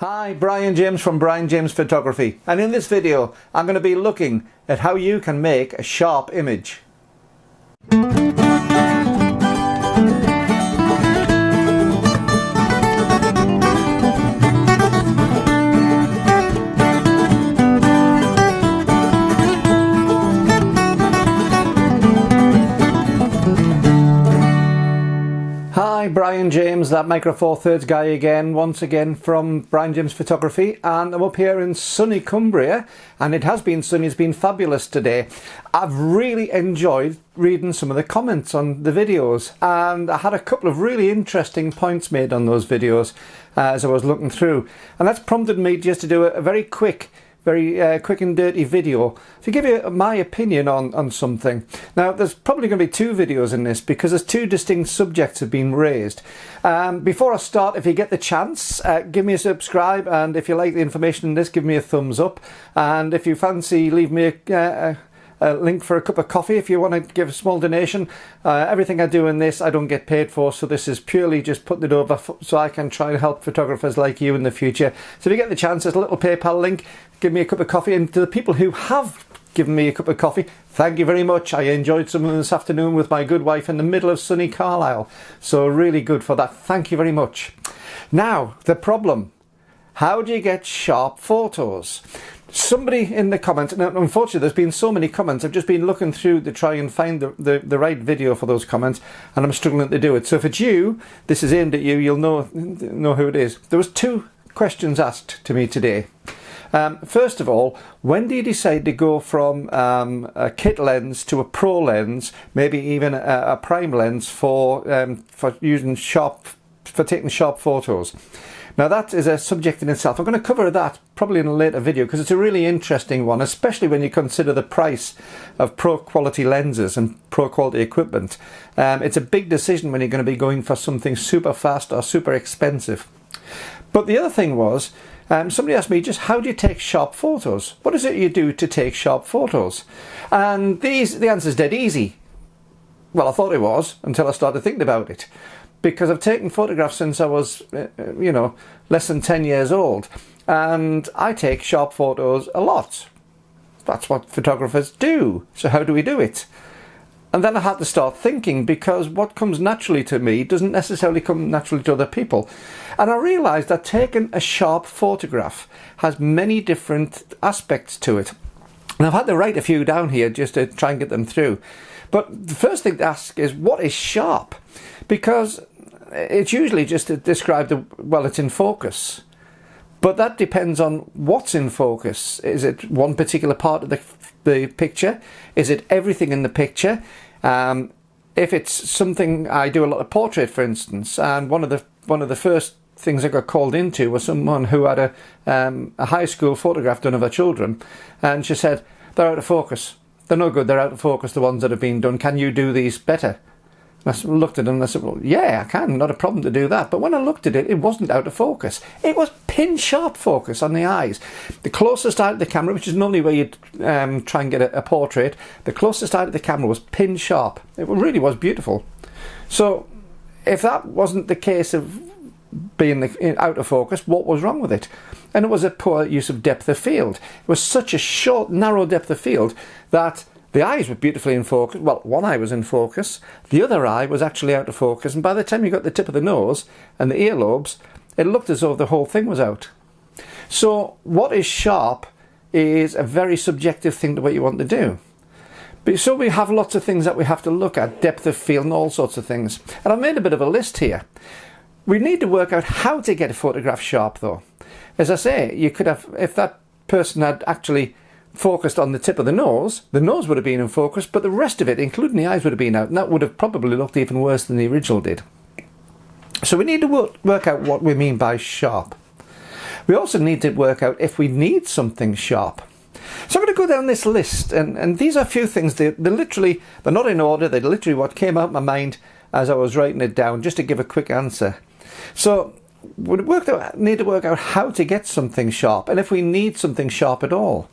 Hi, Brian James from Brian James Photography, and in this video I'm going to be looking at how you can make a sharp image. Hi, Brian James, that Micro Four Thirds guy again, once again from Brian James Photography, and I'm up here in sunny Cumbria, and it has been sunny, it's been fabulous today. I've really enjoyed reading some of the comments on the videos, and I had a couple of really interesting points made on those videos as I was looking through, and that's prompted me just to do a very quick and dirty video to give you my opinion on something. Now, there's probably going to be two videos in this because there's two distinct subjects have been raised. Before I start, if you get the chance, give me a subscribe, and if you like the information in this, give me a thumbs up, and if you fancy, leave me a link for a cup of coffee if you want to give a small donation. Everything I do in this I don't get paid for, so this is purely just putting it over so I can try to help photographers like you in the future. So if you get the chance, there's a little PayPal link, give me a cup of coffee, and to the people who have given me a cup of coffee, thank you very much. I enjoyed some of them this afternoon with my good wife in the middle of sunny Carlisle, so really good for that. Thank you very much. Now, the problem. How do you get sharp photos? Somebody in the comments, now unfortunately there's been so many comments, I've just been looking through to try and find the right video for those comments, and I'm struggling to do it. So if it's you, this is aimed at you, you'll know who it is. There was two questions asked to me today. First of all, when do you decide to go from a kit lens to a pro lens, maybe even a prime lens for taking sharp photos? Now that is a subject in itself. I'm going to cover that probably in a later video because it's a really interesting one, especially when you consider the price of pro quality lenses and pro quality equipment. It's a big decision when you're going to be going for something super fast or super expensive. But the other thing was, somebody asked me, just how do you take sharp photos? What is it you do to take sharp photos? And the answer is dead easy. Well, I thought it was until I started thinking about it. Because I've taken photographs since I was, less than 10 years old. And I take sharp photos a lot. That's what photographers do. So how do we do it? And then I had to start thinking, because what comes naturally to me doesn't necessarily come naturally to other people. And I realised that taking a sharp photograph has many different aspects to it. And I've had to write a few down here just to try and get them through. But the first thing to ask is, what is sharp? Because it's usually just to describe well, it's in focus. But that depends on what's in focus. Is it one particular part of the picture? Is it everything in the picture? If it's something, I do a lot of portrait, for instance, and one of the first things I got called into was someone who had a high school photograph done of her children, and she said, they're out of focus. They're no good, they're out of focus, the ones that have been done. Can you do these better? And I looked at them and I said, well, yeah, I can, not a problem to do that. But when I looked at it, it wasn't out of focus. It was pin sharp focus on the eyes. The closest eye to the camera, which is normally where you try and get a portrait, the closest eye to the camera was pin sharp. It really was beautiful. So if that wasn't the case of being out of focus, what was wrong with it? And it was a poor use of depth of field. It was such a short, narrow depth of field that the eyes were beautifully in focus. Well, one eye was in focus, the other eye was actually out of focus, and by the time you got the tip of the nose and the earlobes, it looked as though the whole thing was out. So what is sharp is a very subjective thing to what you want to do. So we have lots of things that we have to look at, depth of field and all sorts of things. And I've made a bit of a list here. We need to work out how to get a photograph sharp though. As I say, you could have, if that person had actually focused on the tip of the nose would have been in focus, but the rest of it, including the eyes, would have been out, and that would have probably looked even worse than the original did. So we need to work out what we mean by sharp. We also need to work out if we need something sharp. So I'm going to go down this list, and these are a few things. They're not in order, they're literally what came out of my mind as I was writing it down, just to give a quick answer. So we need to work out how to get something sharp, and if we need something sharp at all.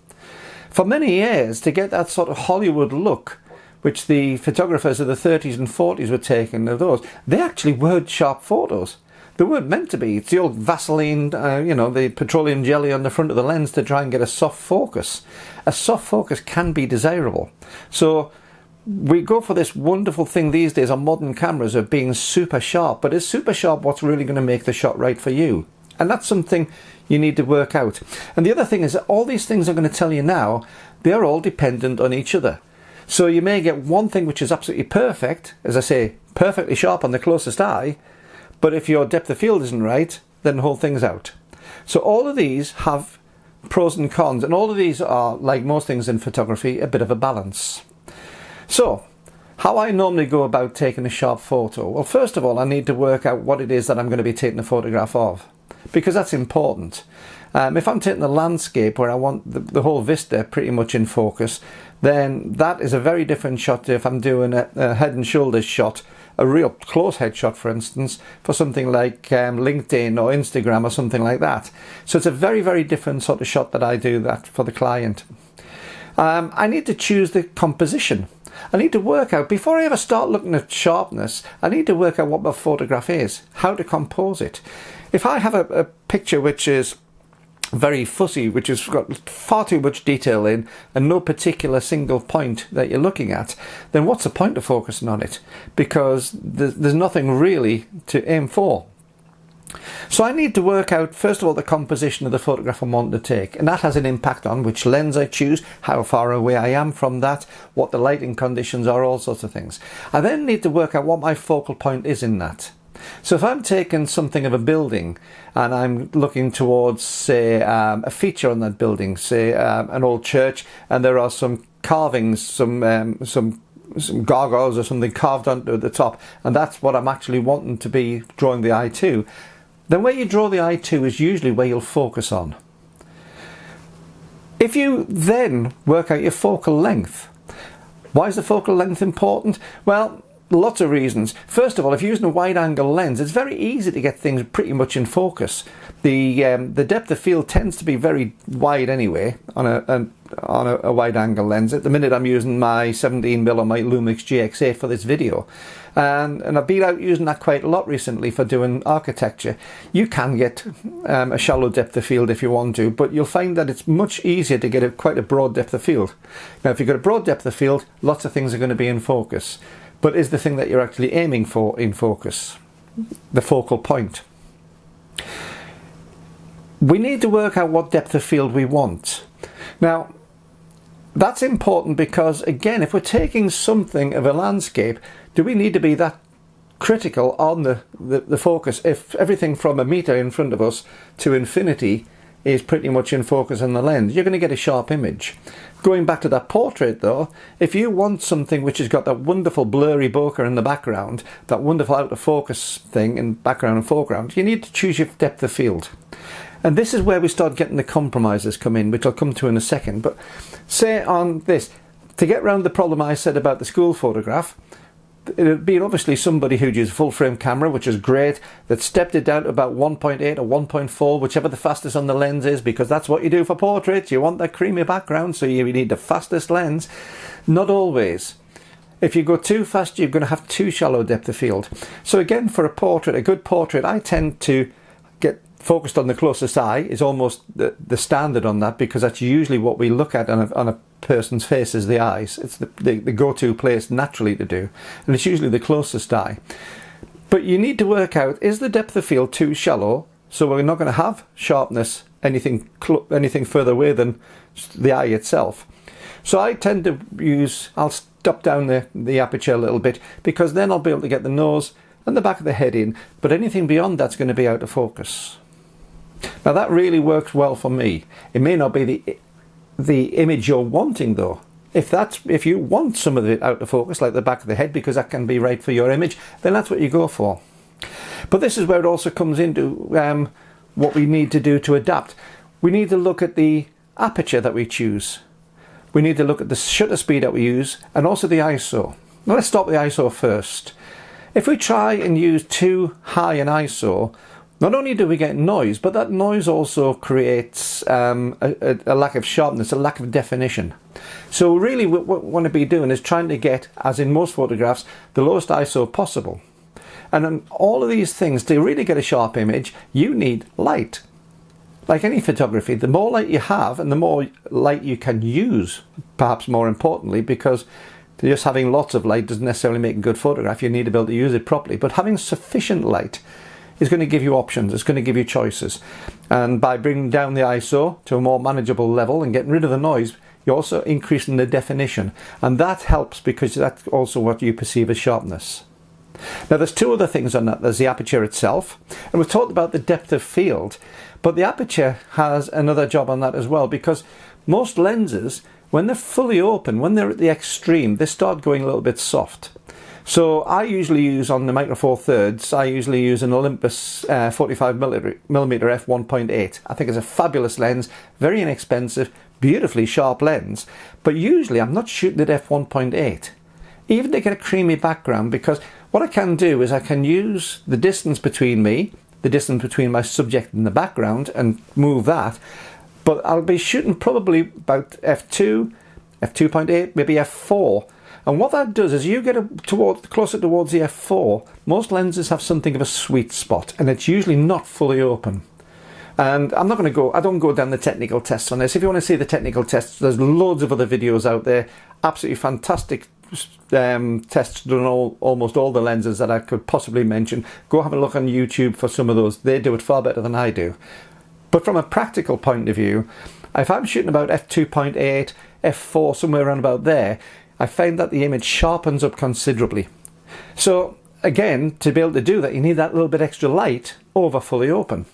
For many years, to get that sort of Hollywood look, which the photographers of the 30s and 40s were taking of those, they actually were sharp photos. They weren't meant to be. It's the old Vaseline, the petroleum jelly on the front of the lens to try and get a soft focus. A soft focus can be desirable. So we go for this wonderful thing these days on modern cameras of being super sharp, but is super sharp what's really going to make the shot right for you? And that's something you need to work out. And the other thing is that all these things I'm going to tell you now, they're all dependent on each other. So you may get one thing which is absolutely perfect, as I say, perfectly sharp on the closest eye, but if your depth of field isn't right, then the whole thing's out. So all of these have pros and cons, and all of these are, like most things in photography, a bit of a balance. So, how I normally go about taking a sharp photo? Well, first of all, I need to work out what it is that I'm going to be taking a photograph of, because that's important. If I'm taking a landscape where I want the whole vista pretty much in focus, then that is a very different shot to if I'm doing a head and shoulders shot, a real close head shot, for instance, for something like LinkedIn or Instagram or something like that. So it's a very, very different sort of shot that I do that for the client. I need to choose the composition. I need to work out, before I ever start looking at sharpness, I need to work out what my photograph is, how to compose it. If I have a picture which is very fussy, which has got far too much detail in and no particular single point that you're looking at, then what's the point of focusing on it? Because there's nothing really to aim for. So I need to work out, first of all, the composition of the photograph I'm wanting to take, and that has an impact on which lens I choose, how far away I am from that, what the lighting conditions are, all sorts of things. I then need to work out what my focal point is in that. So if I'm taking something of a building and I'm looking towards, say, a feature on that building, say an old church, and there are some carvings, some gargoyles or something carved onto the top, and that's what I'm actually wanting to be drawing the eye to, then where you draw the eye to is usually where you'll focus on. If you then work out your focal length, why is the focal length important? Well, lots of reasons. First of all, if you're using a wide angle lens, it's very easy to get things pretty much in focus. The depth of field tends to be very wide anyway on a wide angle lens. At the minute I'm using my 17mm or my Lumix GX8 for this video, and I've been out using that quite a lot recently for doing architecture. You can get a shallow depth of field if you want to, but you'll find that it's much easier to get quite a broad depth of field. Now if you've got a broad depth of field, lots of things are going to be in focus. But is the thing that you're actually aiming for in focus? The focal point. We need to work out what depth of field we want. Now, that's important because, again, if we're taking something of a landscape, do we need to be that critical on the focus? If everything from a meter in front of us to infinity is pretty much in focus on the lens, you're going to get a sharp image. Going back to that portrait though, if you want something which has got that wonderful blurry bokeh in the background, that wonderful out of focus thing in background and foreground, you need to choose your depth of field. And this is where we start getting the compromises come in, which I'll come to in a second. But say on this, to get around the problem I said about the school photograph, it would be obviously somebody who'd use a full frame camera, which is great, that stepped it down to about 1.8 or 1.4, whichever the fastest on the lens is, because that's what you do for portraits. You want that creamy background, so you need the fastest lens. Not always. If you go too fast, you're going to have too shallow depth of field. So again, for a portrait, a good portrait, I tend to get focused on the closest eye is almost the standard on that, because that's usually what we look at on a person's face is the eyes. It's the go-to place naturally to do, and it's usually the closest eye. But you need to work out, is the depth of field too shallow, so we're not going to have sharpness anything further away than the eye itself. So I tend to use, I'll stop down the aperture a little bit, because then I'll be able to get the nose and the back of the head in, but anything beyond that's going to be out of focus. Now that really works well for me. It may not be the image you're wanting though. If you want some of it out of focus, like the back of the head, because that can be right for your image, then that's what you go for. But this is where it also comes into what we need to do to adapt. We need to look at the aperture that we choose. We need to look at the shutter speed that we use, and also the ISO. Now let's stop the ISO first. If we try and use too high an ISO, not only do we get noise, but that noise also creates a lack of sharpness, a lack of definition. So really what we want to be doing is trying to get, as in most photographs, the lowest ISO possible. And in all of these things, to really get a sharp image, you need light. Like any photography, the more light you have and the more light you can use, perhaps more importantly, because just having lots of light doesn't necessarily make a good photograph. You need to be able to use it properly. But having sufficient light is going to give you options. It's going to give you choices. And by bringing down the ISO to a more manageable level and getting rid of the noise, you're also increasing the definition. And that helps because that's also what you perceive as sharpness. Now there's two other things on that. There's the aperture itself, and we've talked about the depth of field, but the aperture has another job on that as well, because most lenses, when they're fully open, when they're at the extreme, they start going a little bit soft. So I usually use, on the Micro Four Thirds, I usually use an Olympus 45mm f1.8. I think it's a fabulous lens, very inexpensive, beautifully sharp lens, but usually I'm not shooting at f1.8. Even to get a creamy background, because what I can do is I can use the distance between me, the distance between my subject and the background, and move that. But I'll be shooting probably about f2, f2.8, maybe f4. And what that does is you get closer towards the f4, most lenses have something of a sweet spot, and it's usually not fully open. And I don't go down the technical tests on this. If you want to see the technical tests, there's loads of other videos out there, absolutely fantastic tests done on almost all the lenses that I could possibly mention. Go have a look on YouTube for some of those. They do it far better than I do. But from a practical point of view, if I'm shooting about f2.8, f4, somewhere around about there, I find that the image sharpens up considerably. So again, to be able to do that, you need that little bit extra light over fully open.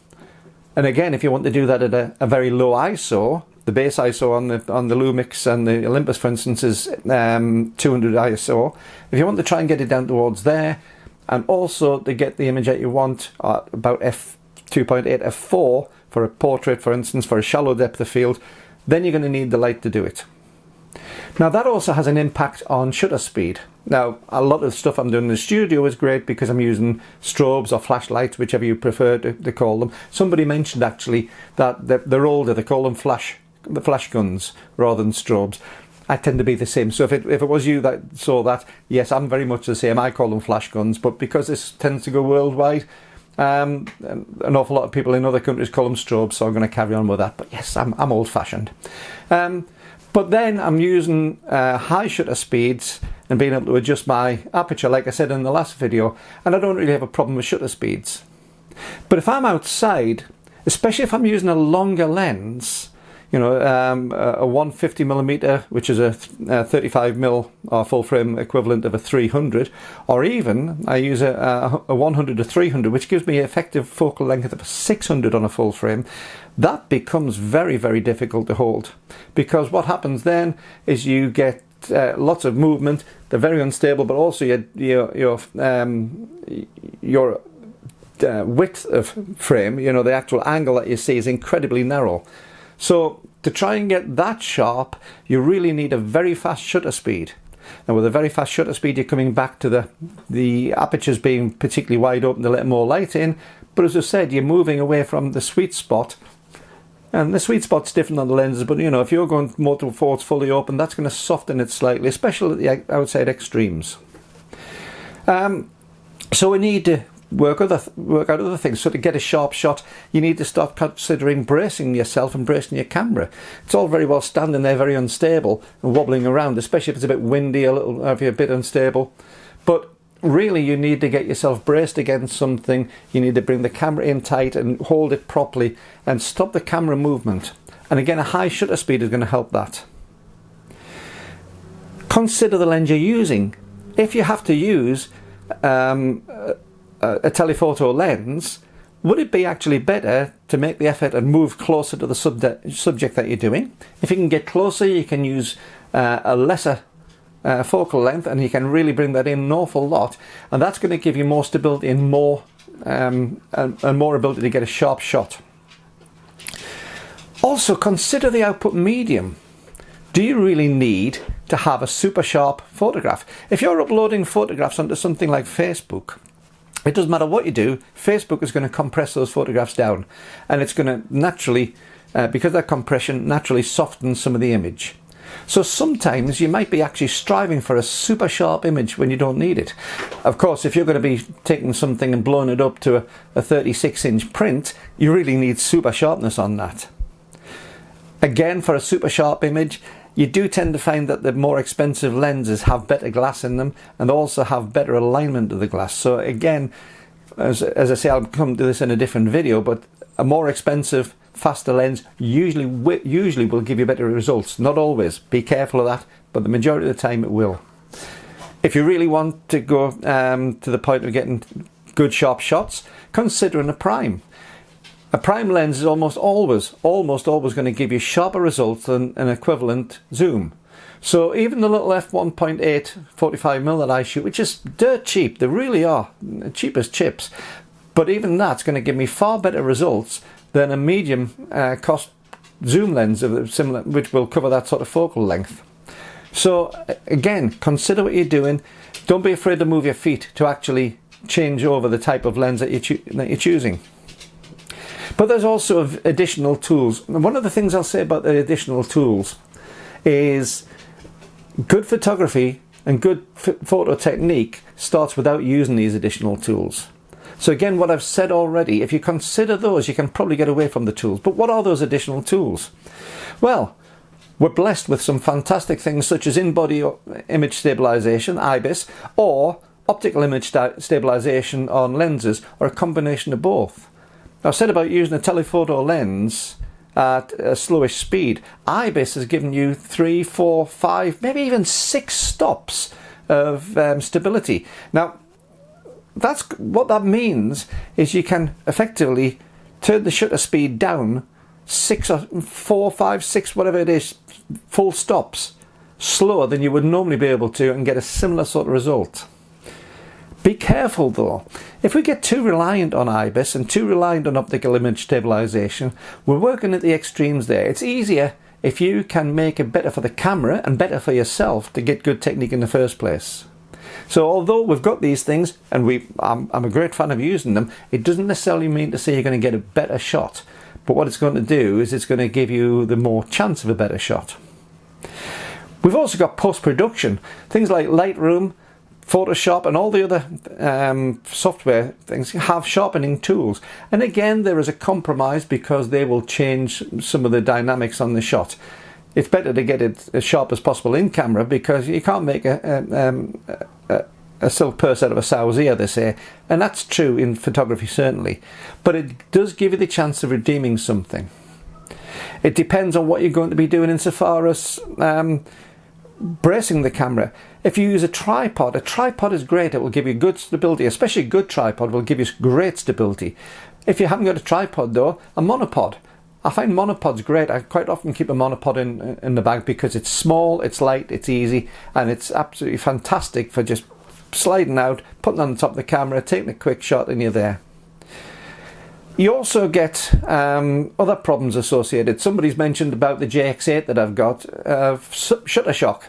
And again, if you want to do that at a very low ISO, the base ISO on the Lumix and the Olympus, for instance, is 200 ISO. If you want to try and get it down towards there, and also to get the image that you want at about f2.8, f4, for a portrait, for instance, for a shallow depth of field, then you're going to need the light to do it. Now that also has an impact on shutter speed. Now a lot of the stuff I'm doing in the studio is great because I'm using strobes or flashlights, whichever you prefer to call them. Somebody mentioned actually that they're older, they call them flash guns rather than strobes. I tend to be the same. So if it was you that saw that, yes, I'm very much the same. I call them flash guns, but because this tends to go worldwide, an awful lot of people in other countries call them strobes, so I'm going to carry on with that. But yes, I'm old-fashioned. But then I'm using high shutter speeds and being able to adjust my aperture, like I said in the last video, and I don't really have a problem with shutter speeds. But if I'm outside, especially if I'm using a longer lens, you know, a 150mm, which is a 35mm or full frame equivalent of a 300, or even I use a 100 to 300, which gives me effective focal length of a 600 on a full frame, that becomes very, very difficult to hold. Because what happens then is you get lots of movement, they're very unstable, but also your width of frame, you know, the actual angle that you see is incredibly narrow. So to try and get that sharp, you really need a very fast shutter speed. And with a very fast shutter speed, you're coming back to the apertures being particularly wide open to let more light in. But as I said, you're moving away from the sweet spot. And the sweet spot's different on the lenses, but you know, if you're going more towards fully open, that's going to soften it slightly, especially at the outside extremes. So we need to work out other things. So to get a sharp shot, you need to start considering bracing yourself and bracing your camera. It's all very well standing there very unstable and wobbling around, especially if it's a bit windy, if you're a bit unstable. But really you need to get yourself braced against something. You need to bring the camera in tight and hold it properly and stop the camera movement. And again, a high shutter speed is going to help that. Consider the lens you're using. If you have to use a telephoto lens, would it be actually better to make the effort and move closer to the subject that you're doing? If you can get closer, you can use a lesser focal length, and you can really bring that in an awful lot, and that's going to give you more stability and more ability to get a sharp shot. Also, consider the output medium. Do you really need to have a super sharp photograph? If you're uploading photographs onto something like Facebook, it doesn't matter what you do, Facebook is going to compress those photographs down, and it's going to naturally, because that compression naturally softens some of the image. So sometimes you might be actually striving for a super sharp image when you don't need it. Of course, if you're going to be taking something and blowing it up to a 36-inch print, you really need super sharpness on that. Again, for a super sharp image, you do tend to find that the more expensive lenses have better glass in them and also have better alignment of the glass. So again, as I say, I'll come to this in a different video, but a more expensive, faster lens usually will give you better results. Not always. Be careful of that, but the majority of the time it will. If you really want to go to the point of getting good sharp shots, considering a prime. A prime lens is almost always going to give you sharper results than an equivalent zoom. So even the little f1.8 45mm that I shoot, which is dirt cheap, they really are cheap as chips, but even that's going to give me far better results than a medium cost zoom lens of similar, which will cover that sort of focal length. So again, consider what you're doing. Don't be afraid to move your feet to actually change over the type of lens that you're choosing. But there's also additional tools. One of the things I'll say about the additional tools is good photography and good photo technique starts without using these additional tools. So again, what I've said already, if you consider those, you can probably get away from the tools. But what are those additional tools? Well, we're blessed with some fantastic things such as in-body image stabilization, IBIS, or optical image stabilization on lenses, or a combination of both. I've said about using a telephoto lens at a slowish speed. IBIS has given you 3, 4, 5, maybe even 6 stops of stability. Now, that's what that means is you can effectively turn the shutter speed down 6 or 4, 5, 6, whatever it is, full stops, slower than you would normally be able to, and get a similar sort of result. Be careful though. If we get too reliant on IBIS and too reliant on optical image stabilization, we're working at the extremes there. It's easier if you can make it better for the camera and better for yourself to get good technique in the first place. So although we've got these things, and I'm a great fan of using them, it doesn't necessarily mean to say you're going to get a better shot. But what it's going to do is it's going to give you the more chance of a better shot. We've also got post-production. Things like Lightroom, Photoshop and all the other software things have sharpening tools, and again there is a compromise because they will change some of the dynamics on the shot. It's better to get it as sharp as possible in camera because you can't make a silk purse out of a sow's ear, they say, and that's true in photography certainly, but it does give you the chance of redeeming something. It depends on what you're going to be doing insofar as bracing the camera. If you use a tripod is great. It will give you good stability, especially a good tripod will give you great stability. If you haven't got a tripod though, a monopod. I find monopods great. I quite often keep a monopod in the bag because it's small, it's light, it's easy, and it's absolutely fantastic for just sliding out, putting on the top of the camera, taking a quick shot, and you're there. You also get other problems associated. Somebody's mentioned about the JX8 that I've got, shutter shock.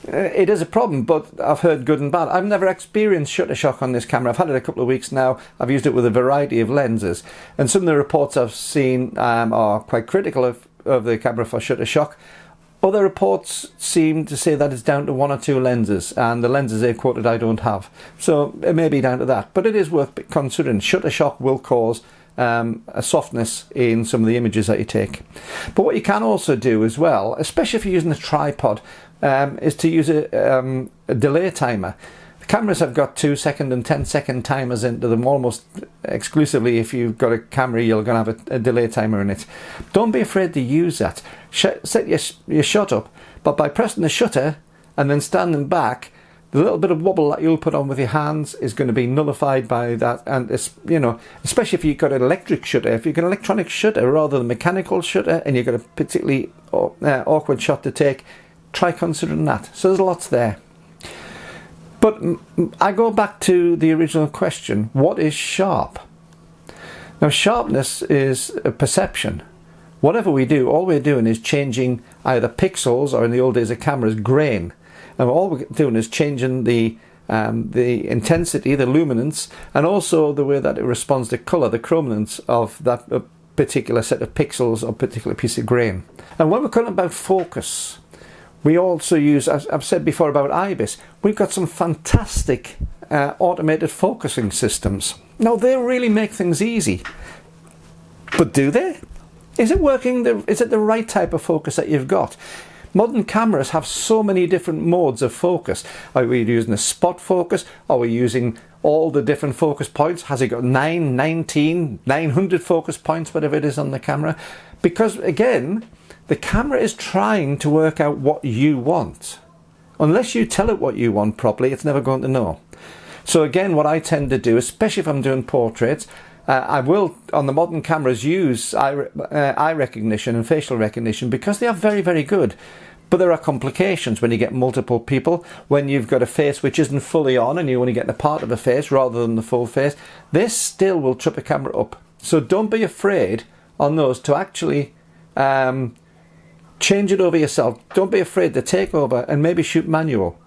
It is a problem, but I've heard good and bad. I've never experienced shutter shock on this camera. I've had it a couple of weeks now. I've used it with a variety of lenses, and some of the reports I've seen are quite critical of the camera for shutter shock. Other reports seem to say that it's down to 1 or 2 lenses, and the lenses they've quoted I don't have. So it may be down to that, but it is worth considering. Shutter shock will cause a softness in some of the images that you take. But what you can also do as well, especially if you're using a tripod, is to use a delay timer. The cameras have got 2-second and 10-second timers into them almost exclusively. If you've got a camera, you're going to have a delay timer in it. Don't be afraid to use that. Set your shot up, but by pressing the shutter and then standing back, the little bit of wobble that you'll put on with your hands is going to be nullified by that. And it's, you know, especially if you've got an electric shutter, if you've got an electronic shutter rather than mechanical shutter, and you've got a particularly awkward shot to take, try considering that. So there's lots there. But I go back to the original question, what is sharp? Now sharpness is a perception. Whatever we do, all we're doing is changing either pixels, or in the old days of cameras, grain. And all we're doing is changing the intensity, the luminance, and also the way that it responds to colour, the chrominance of that particular set of pixels or particular piece of grain. And when we're talking about focus, We also use, as I've said before about IBIS, we've got some fantastic automated focusing systems. Now, they really make things easy. But do they? Is it working? Is it the right type of focus that you've got? Modern cameras have so many different modes of focus. Are we using a spot focus? Are we using all the different focus points? Has it got 9, 19, 900 focus points, whatever it is on the camera? Because again, the camera is trying to work out what you want. Unless you tell it what you want properly, it's never going to know. So again, what I tend to do, especially if I'm doing portraits, I will, on the modern cameras, use eye recognition and facial recognition because they are very, very good. But there are complications when you get multiple people, when you've got a face which isn't fully on and you only get a part of a face rather than the full face. This still will trip a camera up. So don't be afraid on those to actually change it over yourself. Don't be afraid to take over and maybe shoot manual.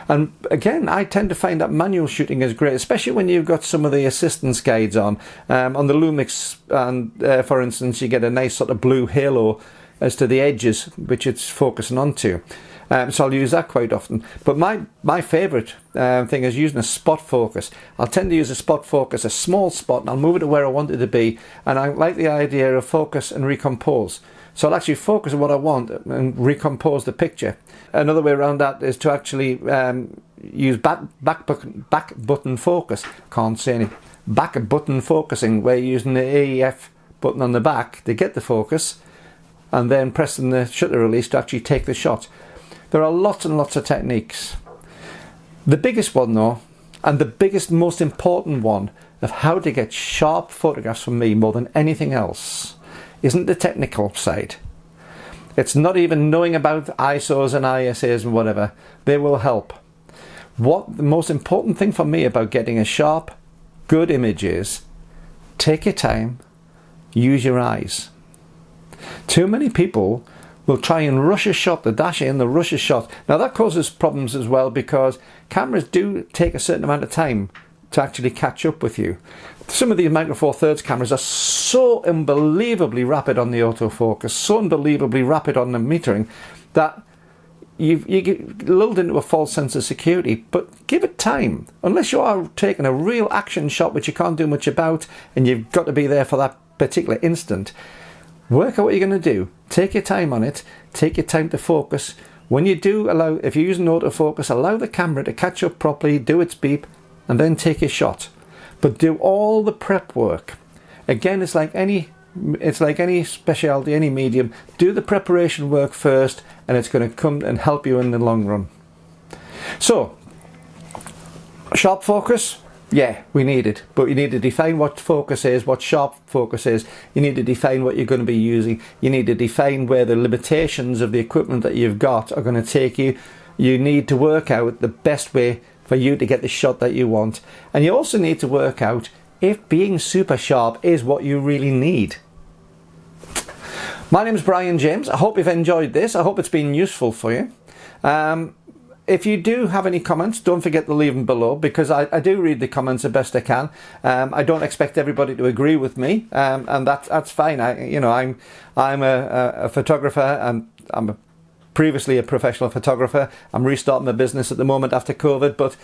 And again, I tend to find that manual shooting is great, especially when you've got some of the assistance guides on. On the Lumix, and for instance, you get a nice sort of blue halo as to the edges which it's focusing onto. So I'll use that quite often. But my favourite thing is using a spot focus. I'll tend to use a spot focus, a small spot, and I'll move it to where I want it to be. And I like the idea of focus and recompose. So I'll actually focus on what I want and recompose the picture. Another way around that is to actually use back button focus. Can't say any. Back button focusing, where you're using the AEF button on the back to get the focus and then pressing the shutter release to actually take the shot. There are lots and lots of techniques. The biggest one though, and the biggest, most important one of how to get sharp photographs from me more than anything else, isn't the technical side. It's not even knowing about ISOs and ISAs and whatever. They will help. What the most important thing for me about getting a sharp, good image is, take your time, use your eyes. Too many people will try and rush a shot, the dash in, the rush a shot. Now that causes problems as well because cameras do take a certain amount of time to actually catch up with you. Some of these Micro Four Thirds cameras are so unbelievably rapid on the autofocus, so unbelievably rapid on the metering, that you get lulled into a false sense of security. But give it time. Unless you are taking a real action shot which you can't do much about and you've got to be there for that particular instant, work out what you're going to do. Take your time on it. Take your time to focus. When you do if you're using autofocus, allow the camera to catch up properly, do its beep, and then take your shot. But do all the prep work. Again, it's like any specialty, any medium. Do the preparation work first, and it's going to come and help you in the long run. So, sharp focus, yeah, we need it. But you need to define what focus is, what sharp focus is. You need to define what you're going to be using. You need to define where the limitations of the equipment that you've got are going to take you. You need to work out the best way for you to get the shot that you want. And you also need to work out if being super sharp is what you really need. My name is Brian James. I hope you've enjoyed this. I hope it's been useful for you. If you do have any comments, don't forget to leave them below, because I do read the comments the best I can. I don't expect everybody to agree with me, and that's fine. I'm a photographer, and I'm previously a professional photographer. I'm restarting my business at the moment after COVID, but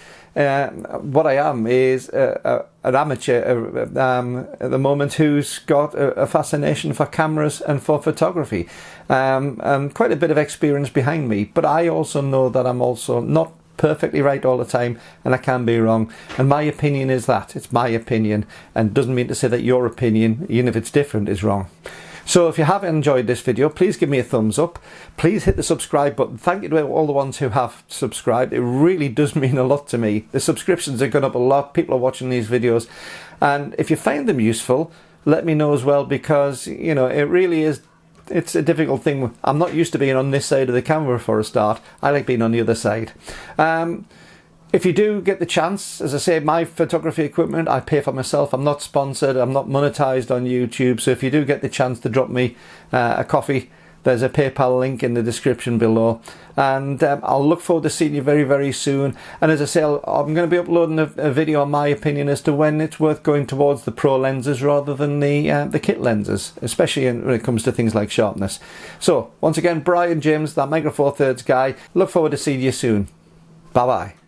what I am is an amateur at the moment who's got a fascination for cameras and for photography, and quite a bit of experience behind me. But I also know that I'm also not perfectly right all the time, and I can be wrong. And my opinion is that. It's my opinion, and doesn't mean to say that your opinion, even if it's different, is wrong. So if you have enjoyed this video, please give me a thumbs up. Please hit the subscribe button. Thank you to all the ones who have subscribed. It really does mean a lot to me. The subscriptions have gone up a lot. People are watching these videos. And if you find them useful, let me know as well, because, you know, it really is, it's a difficult thing. I'm not used to being on this side of the camera for a start. I like being on the other side. If you do get the chance, as I say, my photography equipment, I pay for myself. I'm not sponsored. I'm not monetized on YouTube. So if you do get the chance to drop me a coffee, There's a PayPal link in the description below, and I'll look forward to seeing you very, very soon. And as I say, I'm going to be uploading a video on my opinion as to when it's worth going towards the pro lenses rather than the kit lenses, especially when it comes to things like sharpness. So once again, Brian James, that Micro Four Thirds guy. Look forward to seeing you soon. Bye bye.